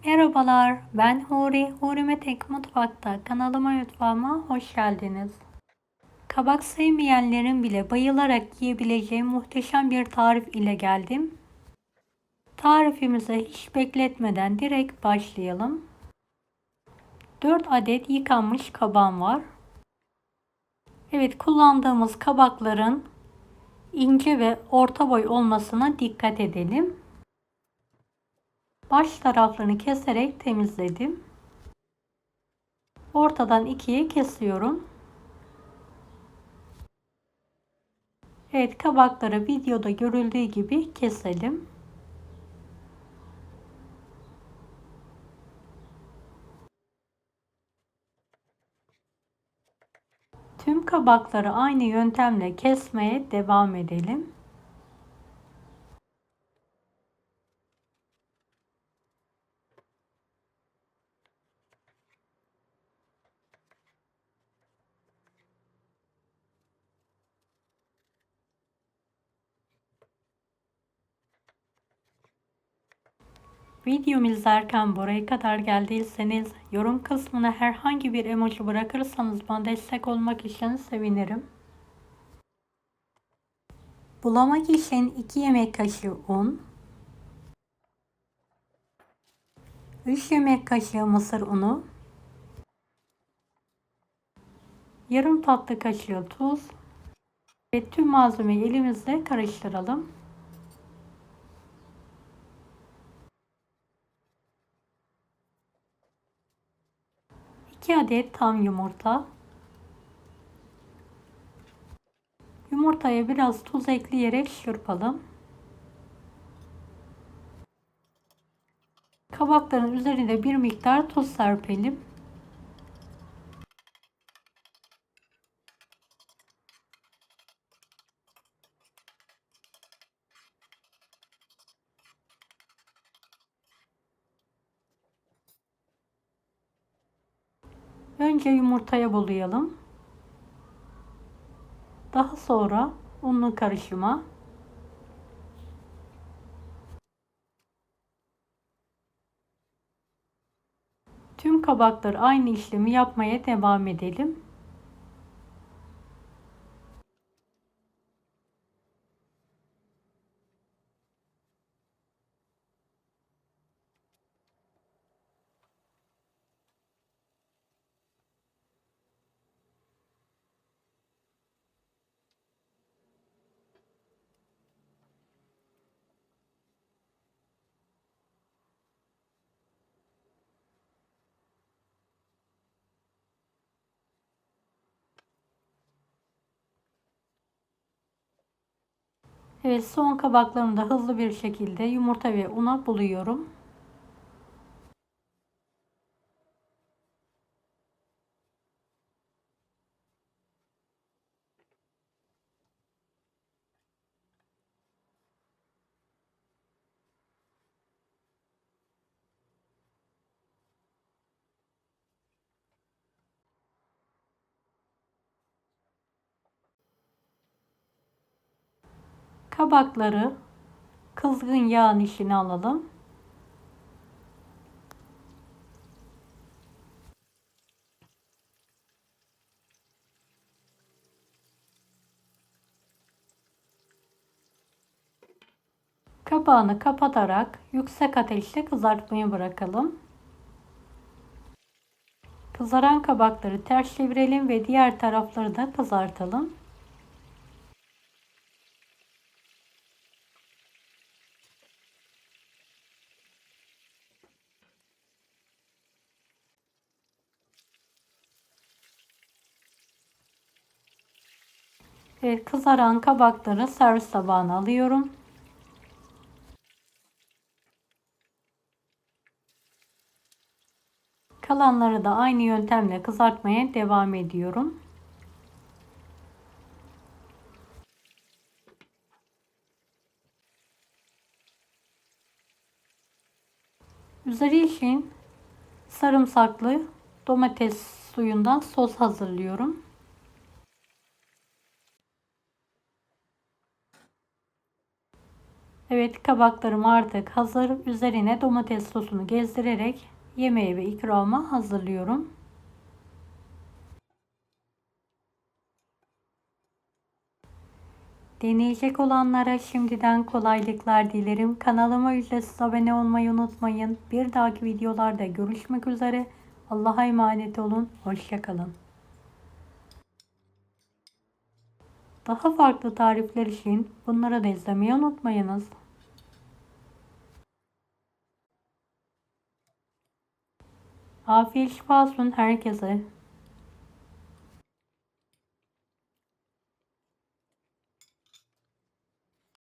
Merhabalar, ben Huri. Huri Tek Mutfak'ta kanalıma mutfağıma hoş geldiniz. Kabak sevmeyenlerin bile bayılarak yiyebileceği muhteşem bir tarif ile geldim. Tarifimize hiç bekletmeden direkt başlayalım. 4 adet yıkanmış kabağım var. Evet, kullandığımız kabakların ince ve orta boy olmasına dikkat edelim. Baş taraflarını keserek temizledim. Ortadan ikiye kesiyorum. Evet, kabakları videoda görüldüğü gibi keselim. Tüm kabakları aynı yöntemle kesmeye devam edelim. Videomu izlerken buraya kadar geldiyseniz yorum kısmına herhangi bir emoji bırakırsanız bana destek olmak için sevinirim. Bulamak için 2 yemek kaşığı un, 3 yemek kaşığı mısır unu, yarım tatlı kaşığı tuz ve tüm malzemeyi elimizle karıştıralım. 2 adet tam yumurta. Yumurtaya biraz tuz ekleyerek çırpalım. Kabakların üzerine bir miktar tuz serpelim. Önce yumurtaya bulayalım. Daha sonra unlu karışıma, tüm kabakları aynı işlemi yapmaya devam edelim. Evet, son kabaklarımı da hızlı bir şekilde yumurta ve una buluyorum. Kabakları kızgın yağın içine alalım. Kapağını kapatarak yüksek ateşte kızartmaya bırakalım. Kızaran kabakları ters çevirelim ve diğer tarafları da kızartalım. Evet, kızaran kabakları servis tabağına alıyorum. Kalanları da aynı yöntemle kızartmaya devam ediyorum. Üzeri için sarımsaklı domates suyundan sos hazırlıyorum. Evet, kabaklarım artık hazır. Üzerine domates sosunu gezdirerek yemeğe ve ikrama hazırlıyorum. Deneyecek olanlara şimdiden kolaylıklar dilerim. Kanalıma ücretsiz abone olmayı unutmayın. Bir dahaki videolarda görüşmek üzere. Allah'a emanet olun. Hoşça kalın. Daha farklı tarifler için bunları da izlemeyi unutmayınız. Afiyet şifa olsun herkese.